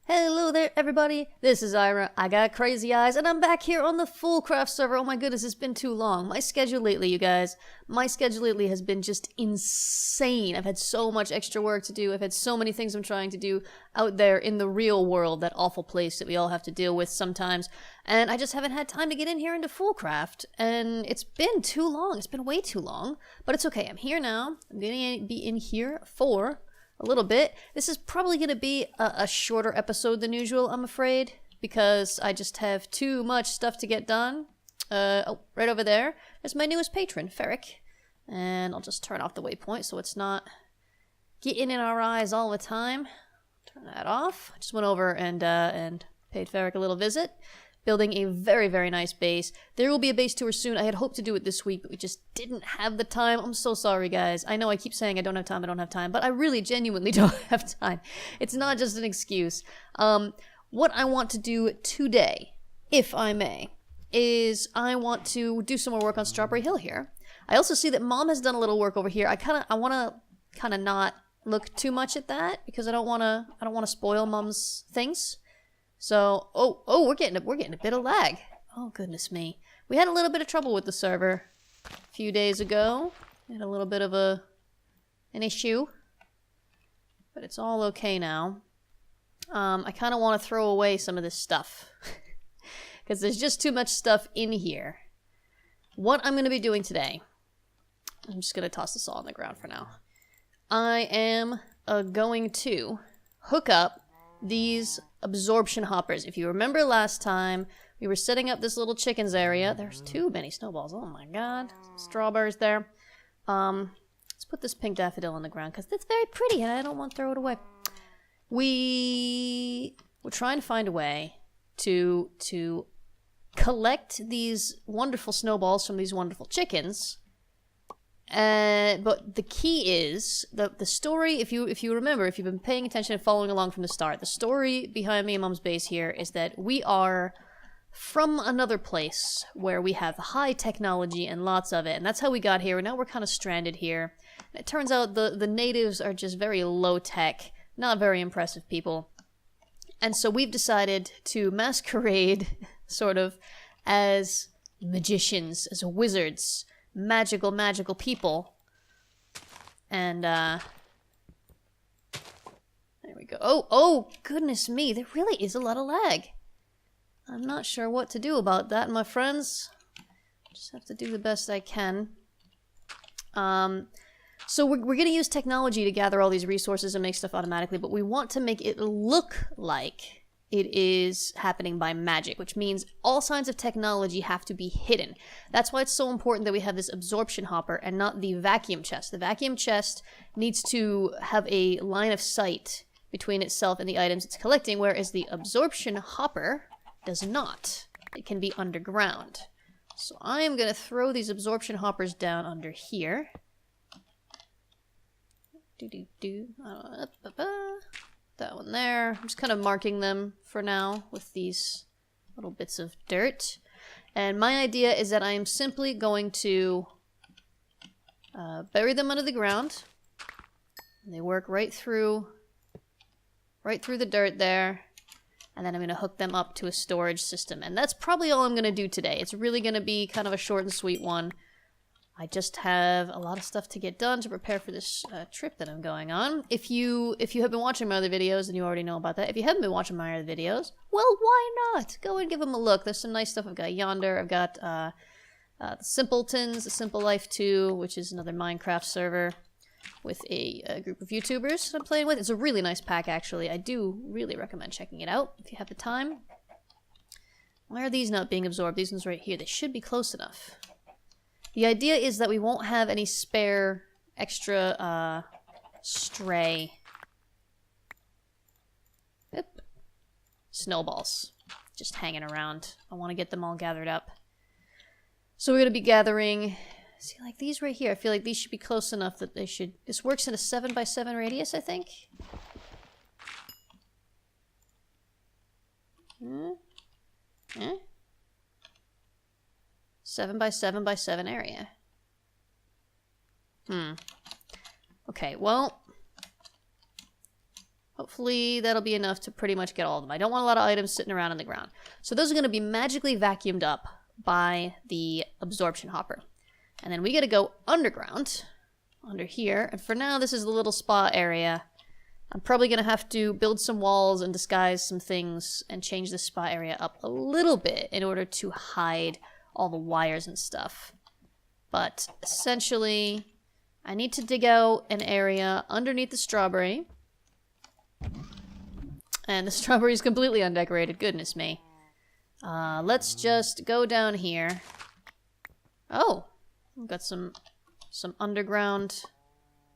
Hello there, everybody. This is Ira. I got crazy eyes, and I'm back here on the Foolcraft server. Oh my goodness, it's been too long. My schedule lately, you guys, has been just insane. I've had so much extra work to do. I've had so many things I'm trying to do out there in the real world, that awful place that we all have to deal with sometimes. And I just haven't had time to get in here into Foolcraft. And it's been too long. It's been way too long. But it's okay. I'm here now. I'm going to be in here for a little bit. This is probably going to be a shorter episode than usual, I'm afraid, because I just have too much stuff to get done. Oh, right over there is my newest patron, Ferric. And I'll just turn off the waypoint so it's not getting in our eyes all the time. Turn that off. I just went over and paid Ferric a little visit. Building a very, very nice base. There will be a base tour soon. I had hoped to do it this week, but we just didn't have the time. I'm so sorry, guys. I know I keep saying I don't have time, but I really genuinely don't have time. It's not just an excuse. What I want to do today, if I may, is I want to do some more work on Strawberry Hill here. I also see that Mom has done a little work over here. I want to not look too much at that because I don't want to spoil Mom's things. So, we're getting a bit of lag. Oh, goodness me. We had a little bit of trouble with the server a few days ago. We had a little bit of an issue. But it's all okay now. I kind of want to throw away some of this stuff. Because there's just too much stuff in here. What I'm going to be doing today, I'm just going to toss this all on the ground for now. I am going to hook up these absorption hoppers. If you remember last time, we were setting up this little chickens area. There's too many snowballs. Oh my god. Strawberries there. Let's put this pink daffodil on the ground because it's very pretty and I don't want to throw it away. We're trying to find a way to collect these wonderful snowballs from these wonderful chickens. But the key is the story. If you remember, if you've been paying attention and following along from the start, the story behind me and Mom's base here is that we are from another place where we have high technology and lots of it, and that's how we got here. And now we're kind of stranded here. And it turns out the natives are just very low tech, not very impressive people, and so we've decided to masquerade sort of as magicians, as wizards. Magical people. And, there we go. Oh, goodness me. There really is a lot of lag. I'm not sure what to do about that, my friends. Just have to do the best I can. So we're going to use technology to gather all these resources and make stuff automatically, but we want to make it look like it is happening by magic, which means all signs of technology have to be hidden. That's why it's so important that we have this absorption hopper and not the vacuum chest. The vacuum chest needs to have a line of sight between itself and the items it's collecting, whereas the absorption hopper does not. It can be underground. So I am going to throw these absorption hoppers down under here. That one there. I'm just kind of marking them for now with these little bits of dirt. And my idea is that I am simply going to bury them under the ground. And they work right through the dirt there. And then I'm going to hook them up to a storage system. And that's probably all I'm going to do today. It's really going to be kind of a short and sweet one. I just have a lot of stuff to get done to prepare for this trip that I'm going on. If you have been watching my other videos, then you already know about that. If you haven't been watching my other videos, well, why not? Go and give them a look. There's some nice stuff I've got yonder. I've got the Simpletons, the Simple Life 2, which is another Minecraft server with a group of YouTubers that I'm playing with. It's a really nice pack, actually. I do really recommend checking it out if you have the time. Why are these not being absorbed? These ones right here. They should be close enough. The idea is that we won't have any spare extra stray snowballs just hanging around. I want to get them all gathered up. So we're going to be gathering, see, like these right here. I feel like these should be close enough that they should, this works in a 7x7 radius, I think. Yeah. 7x7x7 area. Okay, well, Hopefully that'll be enough to pretty much get all of them. I don't want a lot of items sitting around on the ground. So those are going to be magically vacuumed up by the absorption hopper. And then we got to go underground, under here. And for now, this is the little spa area. I'm probably going to have to build some walls and disguise some things and change the spa area up a little bit in order to hide all the wires and stuff. But essentially, I need to dig out an area underneath the strawberry. And the strawberry is completely undecorated. Goodness me. Let's just go down here. Oh, we've got some underground,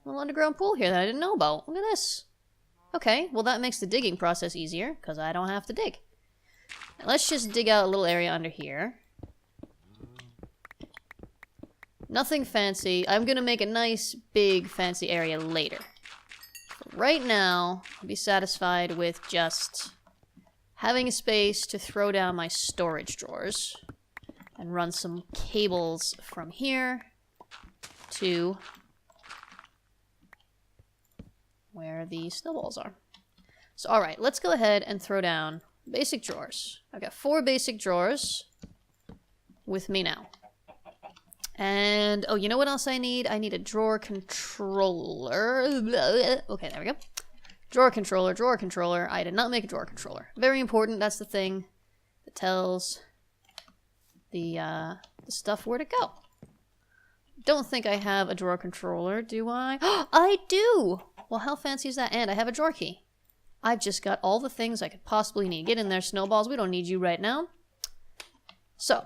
little underground pool here that I didn't know about. Look at this. Okay, well that makes the digging process easier because I don't have to dig. Now, let's just dig out a little area under here. Nothing fancy. I'm gonna make a nice big fancy area later. Right now, I'll be satisfied with just having a space to throw down my storage drawers and run some cables from here to where the snowballs are. So, alright, let's go ahead and throw down basic drawers. I've got 4 basic drawers with me now. And, oh, you know what else I need? I need a drawer controller. Okay, there we go. Drawer controller, drawer controller. I did not make a drawer controller. Very important, that's the thing that tells the stuff where to go. Don't think I have a drawer controller, do I? I do! Well, how fancy is that? And I have a drawer key. I've just got all the things I could possibly need. Get in there, Snowballs. We don't need you right now. So,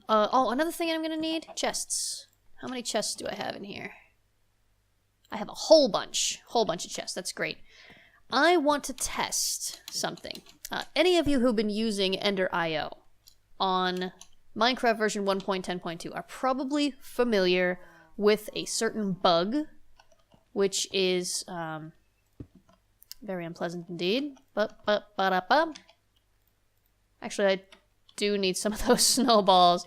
oh, another thing I'm gonna need? Chests. How many chests do I have in here? I have a whole bunch of chests. That's great. I want to test something. Any of you who've been using Ender.io on Minecraft version 1.10.2 are probably familiar with a certain bug, which is very unpleasant indeed. Actually, I do need some of those snowballs.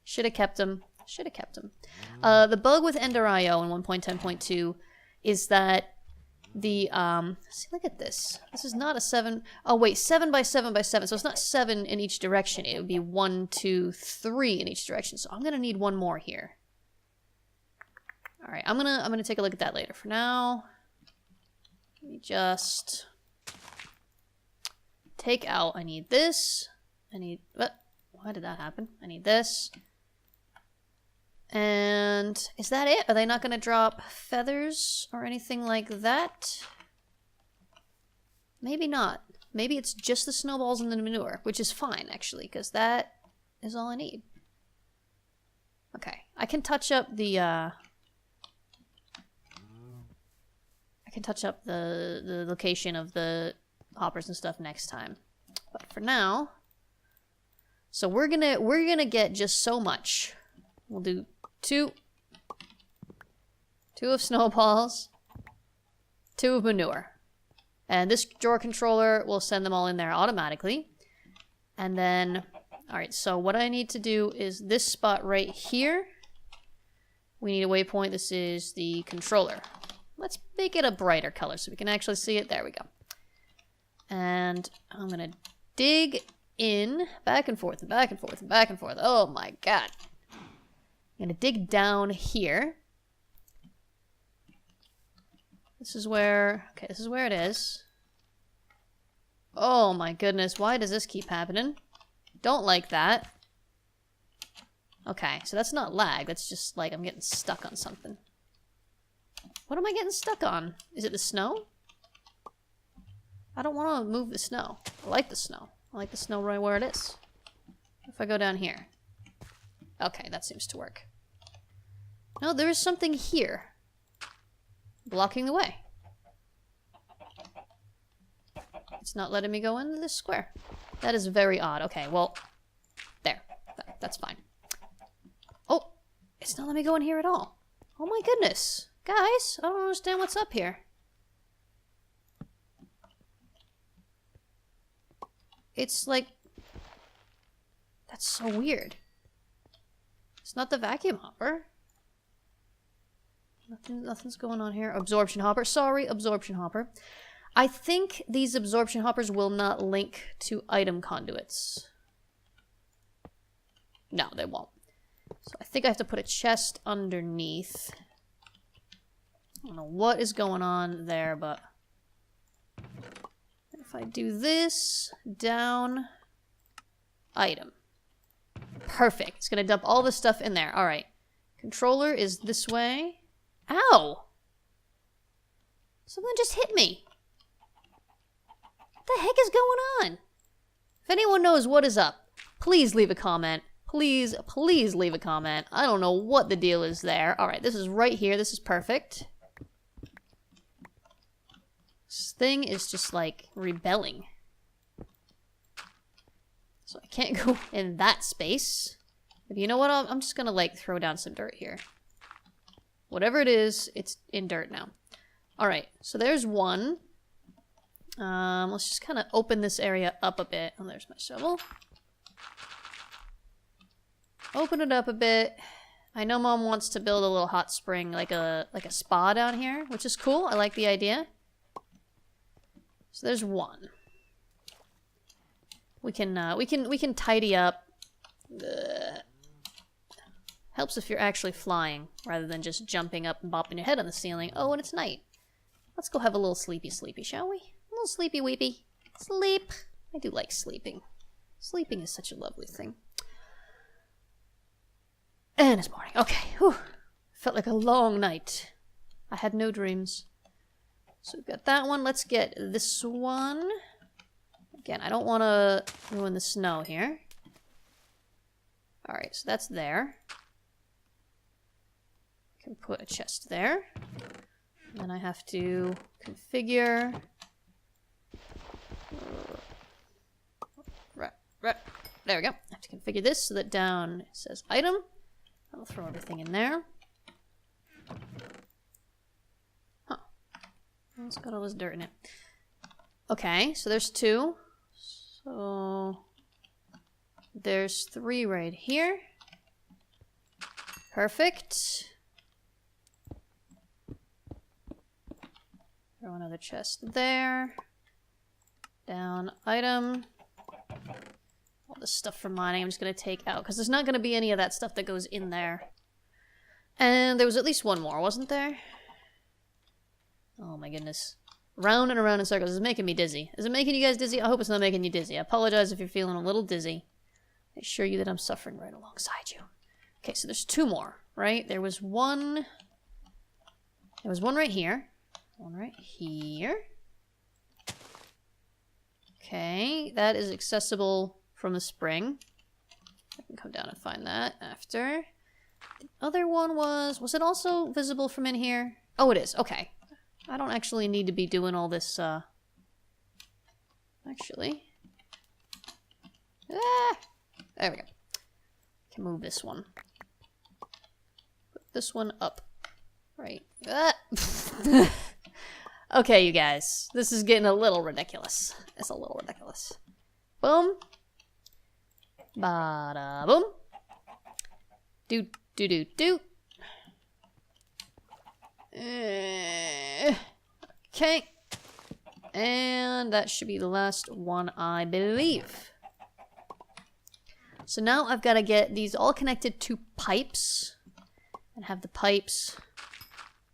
Should have kept them. Should have kept them. The bug with Ender.io in 1.10.2 is that the see, look at this. This is not a 7. Oh wait, 7 by 7 by 7. So it's not 7 in each direction. It would be 1, 2, 3 in each direction. So I'm gonna need one more here. All right, I'm gonna take a look at that later. For now, let me just take out. I need this. I need what? Why did that happen? I need this. And is that it? Are they not going to drop feathers or anything like that? Maybe not. Maybe it's just the snowballs and the manure, which is fine, actually, because that is all I need. Okay, I can touch up the, I can touch up the location of the hoppers and stuff next time. But for now, so we're gonna get just so much. We'll do two of snowballs, 2 of manure. And this drawer controller will send them all in there automatically. And then, alright, so what I need to do is this spot right here. We need a waypoint. This is the controller. Let's make it a brighter color so we can actually see it. There we go. And I'm gonna dig in, back and forth, and back and forth, and back and forth. Oh my god. I'm gonna dig down here. This is where, okay, this is where it is. Oh my goodness, why does this keep happening? Don't like that. Okay, so that's not lag, that's just like I'm getting stuck on something. What am I getting stuck on? Is it the snow? I don't want to move the snow. I like the snow. I like the snow right where it is. If I go down here. Okay, that seems to work. No, there is something here. Blocking the way. It's not letting me go into this square. That is very odd. Okay, well, there. That's fine. Oh, it's not letting me go in here at all. Oh my goodness. Guys, I don't understand what's up here. It's like... That's so weird. It's not the vacuum hopper. Nothing's going on here. Absorption hopper. Sorry, absorption hopper. I think these absorption hoppers will not link to item conduits. No, they won't. So I think I have to put a chest underneath. I don't know what is going on there, but if I do this, down, item. Perfect. It's going to dump all this stuff in there. All right. Controller is this way. Ow! Someone just hit me. What the heck is going on? If anyone knows what is up, please leave a comment. Please, please leave a comment. I don't know what the deal is there. All right, this is right here. This is perfect. This thing is just, like, rebelling. So I can't go in that space. But you know what? I'm just gonna, like, throw down some dirt here. Whatever it is, it's in dirt now. Alright, so there's one. Let's just kind of open this area up a bit. Oh, there's my shovel. Open it up a bit. I know Mom wants to build a little hot spring, like a spa down here, which is cool. I like the idea. So there's one. We can tidy up. Helps if you're actually flying rather than just jumping up and bopping your head on the ceiling. Oh, and it's night. Let's go have a little sleepy, shall we? A little sleepy weepy. Sleep. I do like sleeping. Sleeping is such a lovely thing. And it's morning. Okay. Whew. Felt like a long night. I had no dreams. So we've got that one. Let's get this one. Again, I don't want to ruin the snow here. Alright, so that's there. Can put a chest there. Then I have to configure. Right. There we go. I have to configure this so that down it says item. I'll throw everything in there. Huh. It's got all this dirt in it. Okay, so there's two. So there's three right here. Perfect. Throw another chest there. Down item. All this stuff from mining I'm just going to take out because there's not going to be any of that stuff that goes in there. And there was at least one more, wasn't there? Oh my goodness. Round and around in circles. It's making me dizzy. Is it making you guys dizzy? I hope it's not making you dizzy. I apologize if you're feeling a little dizzy. I assure you that I'm suffering right alongside you. Okay, so there's two more, right? There was one right here. One right here. Okay, that is accessible from the spring. I can come down and find that after. The other one was it also visible from in here? Oh, it is. Okay. I don't actually need to be doing all this, actually. Ah! There we go. Can move this one. Put this one up. Right. Ah! Okay, you guys. This is getting a little ridiculous. It's a little ridiculous. Boom. Bada boom. Do do do do. Okay. And that should be the last one, I believe. So now I've got to get these all connected to pipes. And have the pipes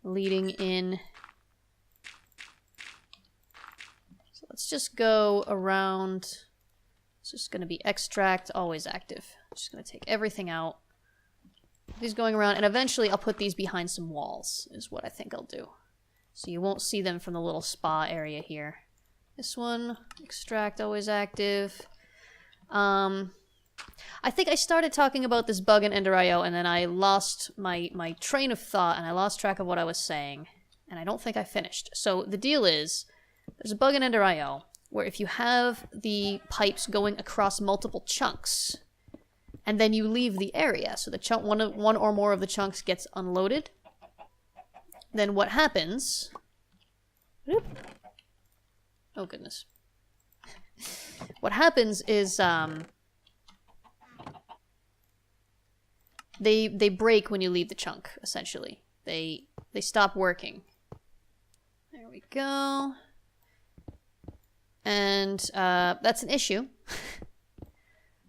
leading in. So let's just go around. It's just going to be extract, always active. Just going to take everything out. These going around, and eventually I'll put these behind some walls, is what I think I'll do. So you won't see them from the little spa area here. This one, extract, always active. I think I started talking about this bug in Ender.io, and then I lost my train of thought, and I lost track of what I was saying. And I don't think I finished. So the deal is, there's a bug in Ender.io, where if you have the pipes going across multiple chunks, and then you leave the area, so the chunk, one or more of the chunks gets unloaded, then what happens... Whoop. Oh, goodness. What happens is, they break when you leave the chunk, essentially. They They stop working. There we go. And that's an issue.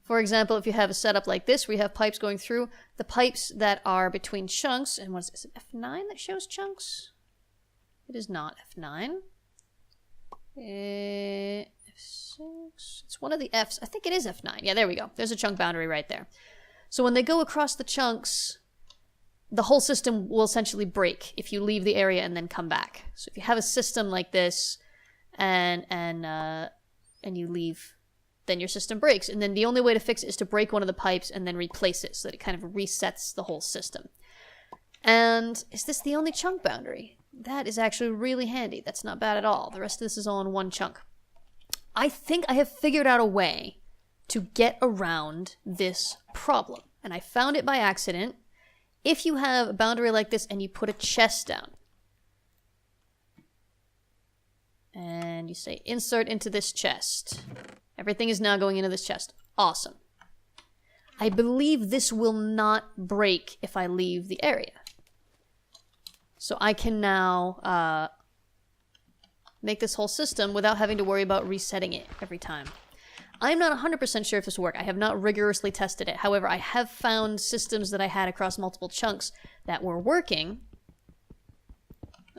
For example, if you have a setup like this, where you have pipes going through, the pipes that are between chunks, and is it F9 that shows chunks? It is not F9. F6. It's one of the Fs. I think it is F9. Yeah, there we go. There's a chunk boundary right there. So when they go across the chunks, the whole system will essentially break if you leave the area and then come back. So if you have a system like this and you leave, then your system breaks. And then the only way to fix it is to break one of the pipes and then replace it so that it kind of resets the whole system. And is this the only chunk boundary? That is actually really handy. That's not bad at all. The rest of this is all in one chunk. I think I have figured out a way to get around this problem. And I found it by accident. If you have a boundary like this and you put a chest down, and you say insert into this chest, everything is now going into this chest. Awesome. I believe this will not break if I leave the area. So I can now make this whole system without having to worry about resetting it every time. I'm not 100% sure if this will work. I have not rigorously tested it. However, I have found systems that I had across multiple chunks that were working.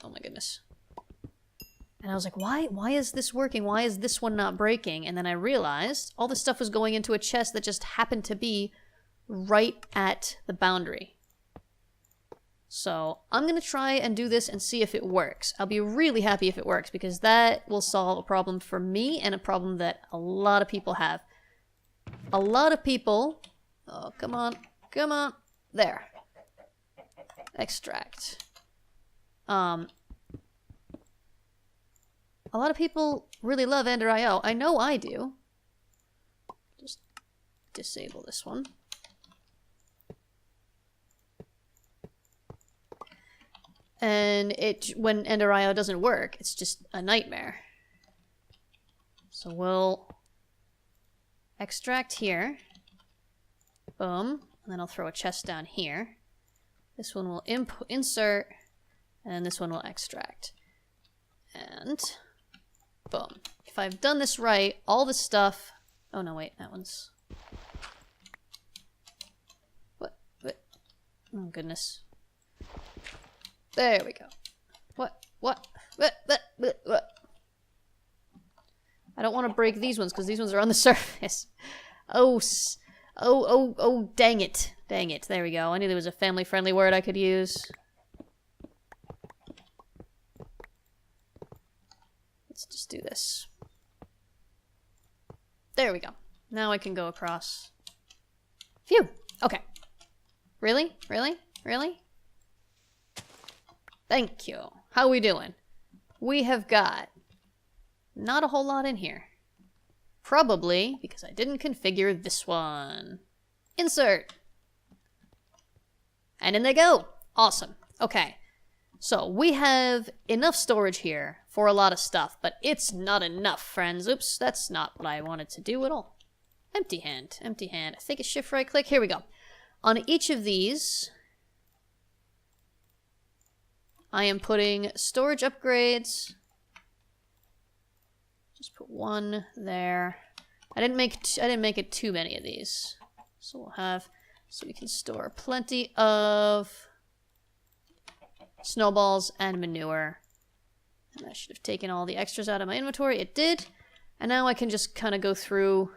Oh my goodness. And I was like, why is this working? Why is this one not breaking? And then I realized all this stuff was going into a chest that just happened to be right at the boundary. So I'm going to try and do this and see if it works. I'll be really happy if it works, because that will solve a problem for me and a problem that a lot of people have. A lot of people... Oh, come on. Come on. There. Extract. A lot of people really love Ender.io. I know I do. Just disable this one. And when Ender.io doesn't work, it's just a nightmare. So we'll extract here. Boom. And then I'll throw a chest down here. This one will insert, and this one will extract. And boom. If I've done this right, all this stuff... Oh no, wait, that one's... What? Oh goodness. There we go. What? I don't want to break these ones, because these ones are on the surface. Oh, dang it. Dang it. There we go. I knew there was a family-friendly word I could use. Let's just do this. There we go. Now I can go across. Phew. Okay. Really? Really? Really? Thank you. How we doing? We have got not a whole lot in here. Probably because I didn't configure this one. Insert. And in they go. Awesome. Okay. So we have enough storage here for a lot of stuff, but it's not enough, friends. Oops, that's not what I wanted to do at all. Empty hand. Empty hand. I think it's shift right click. Here we go. On each of these, I am putting storage upgrades. Just put one there. I didn't make it too many of these. So we'll have, so we can store plenty of snowballs and manure. And I should have taken all the extras out of my inventory. It did. And now I can just kind of go through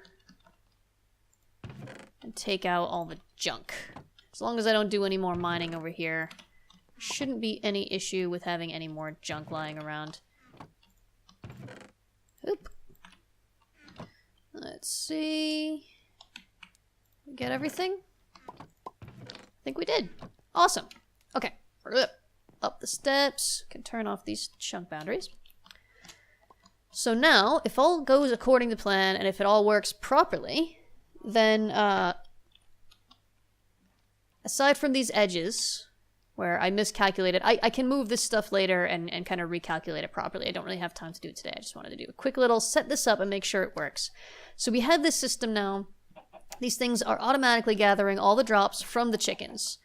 and take out all the junk. As long as I don't do any more mining over here, shouldn't be any issue with having any more junk lying around. Oop. Let's see. Get everything? I think we did. Awesome. Okay. Up the steps. Can turn off these chunk boundaries. So now, if all goes according to plan, and if it all works properly, then aside from these edges, where I miscalculated, I can move this stuff later and kind of recalculate it properly. I don't really have time to do it today. I just wanted to do a quick little set this up and make sure it works. So we have this system now. These things are automatically gathering all the drops from the chickens.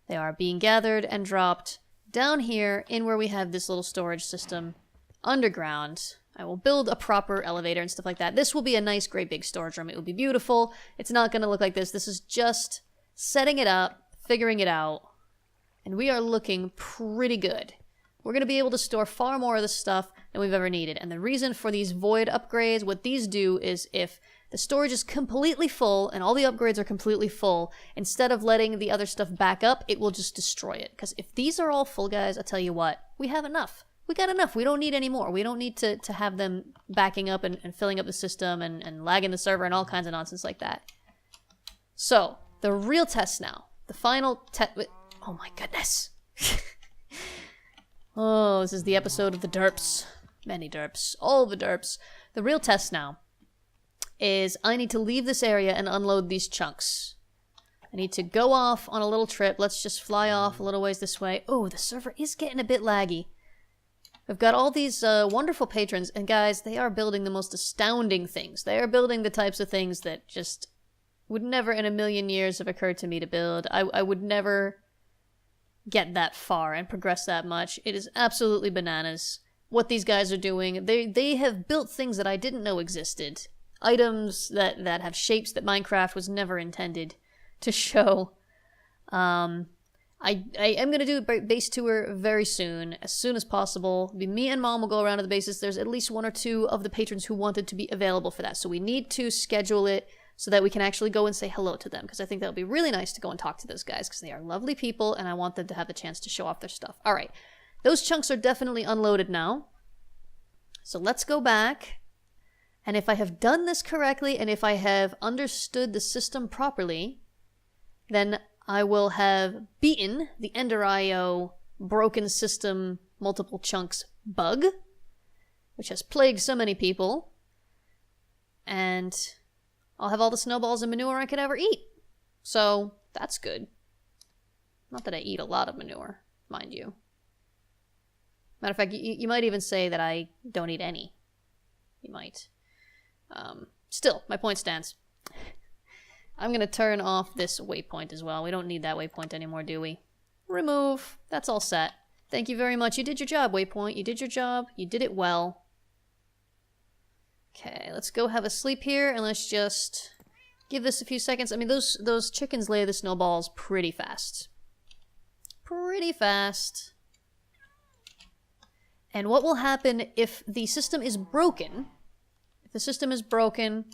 They are being gathered and dropped down here, in where we have this little storage system, underground, I will build a proper elevator and stuff like that. This will be a nice, great big storage room. It will be beautiful. It's not going to look like this. This is just setting it up, figuring it out, and we are looking pretty good. We're going to be able to store far more of this stuff than we've ever needed. And the reason for these void upgrades, what these do is if the storage is completely full and all the upgrades are completely full, instead of letting the other stuff back up, it will just destroy it. Because if these are all full, guys, I'll tell you what, we have enough. We got enough. We don't need any more. We don't need to have them backing up and filling up the system and lagging the server and all kinds of nonsense like that. So, the real test now. The final test. Oh my goodness. Oh, this is the episode of the derps. Many derps. All the derps. The real test now is I need to leave this area and unload these chunks. I need to go off on a little trip. Let's just fly off a little ways this way. Oh, the server is getting a bit laggy. We've got all these wonderful patrons, and guys, they are building the most astounding things. They are building the types of things that just would never in a million years have occurred to me to build. I would never get that far and progress that much. It is absolutely bananas what these guys are doing. They have built things that I didn't know existed. Items that have shapes that Minecraft was never intended to show. I am going to do a base tour very soon, as soon as possible. Me and Mom will go around to the bases. There's at least 1 or 2 of the patrons who wanted to be available for that. So we need to schedule it so that we can actually go and say hello to them. Because I think that would be really nice to go and talk to those guys. Because they are lovely people and I want them to have the chance to show off their stuff. Alright, those chunks are definitely unloaded now. So let's go back. And if I have done this correctly and if I have understood the system properly, then I will have beaten the Ender.io broken system multiple chunks bug, which has plagued so many people, and I'll have all the snowballs and manure I could ever eat. So, that's good. Not that I eat a lot of manure, mind you. Matter of fact, you might even say that I don't eat any. You might. Still, my point stands. I'm going to turn off this waypoint as well. We don't need that waypoint anymore, do we? Remove. That's all set. Thank you very much. You did your job, waypoint. You did your job. You did it well. Okay, let's go have a sleep here, and let's just give this a few seconds. I mean, those chickens lay the snowballs pretty fast. Pretty fast. And what will happen if the system is broken? If the system is broken,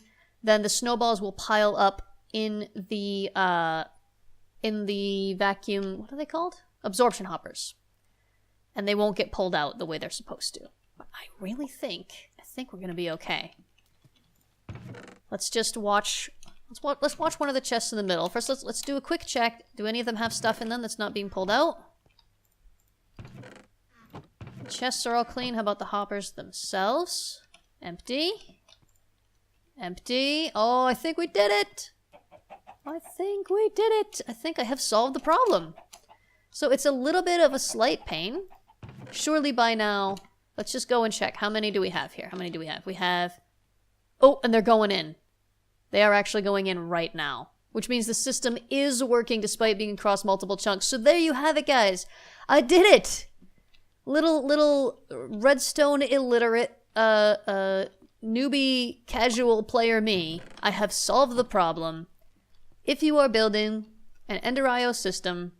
then the snowballs will pile up in the vacuum, what are they called? Absorption hoppers. And they won't get pulled out the way they're supposed to. But I really think we're gonna be okay. Let's just watch, let's watch one of the chests in the middle. First, let's do a quick check. Do any of them have stuff in them that's not being pulled out? The chests are all clean. How about the hoppers themselves? Empty. Empty. Oh, I think we did it! I think we did it! I think I have solved the problem. So it's a little bit of a slight pain. Surely by now, let's just go and check. How many do we have here? How many do we have? We have... Oh, and they're going in. They are actually going in right now. Which means the system is working despite being across multiple chunks. So there you have it, guys. I did it! Little redstone illiterate, newbie casual player me. I have solved the problem. If you are building an Ender.io system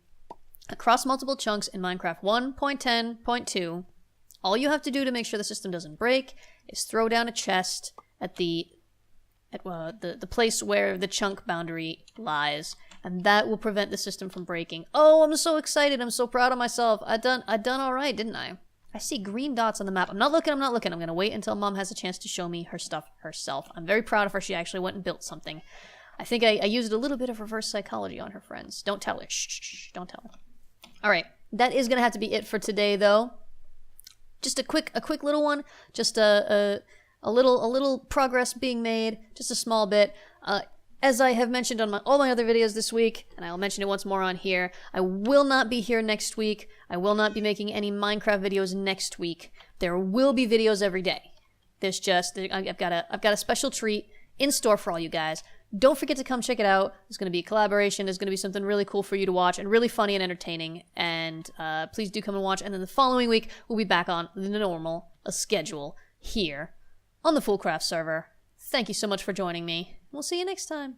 across multiple chunks in Minecraft 1.10.2, all you have to do to make sure the system doesn't break is throw down a chest at the place where the chunk boundary lies, and that will prevent the system from breaking. Oh, I'm so excited. I'm so proud of myself. I done all right, didn't I? I see green dots on the map. I'm not looking. I'm going to wait until Mom has a chance to show me her stuff herself. I'm very proud of her. She actually went and built something. I think I used a little bit of reverse psychology on her friends. Don't tell her. Shh, don't tell her. All right. That is going to have to be it for today, though. Just a quick little one. Just a little progress being made. Just a small bit. As I have mentioned on all my other videos this week, and I'll mention it once more on here, I will not be here next week. I will not be making any Minecraft videos next week. There will be videos every day. There's just I've got a special treat in store for all you guys. Don't forget to come check it out. There's going to be a collaboration. There's going to be something really cool for you to watch and really funny and entertaining. And please do come and watch. And then the following week, we'll be back on the normal schedule here on the Foolcraft server. Thank you so much for joining me. We'll see you next time.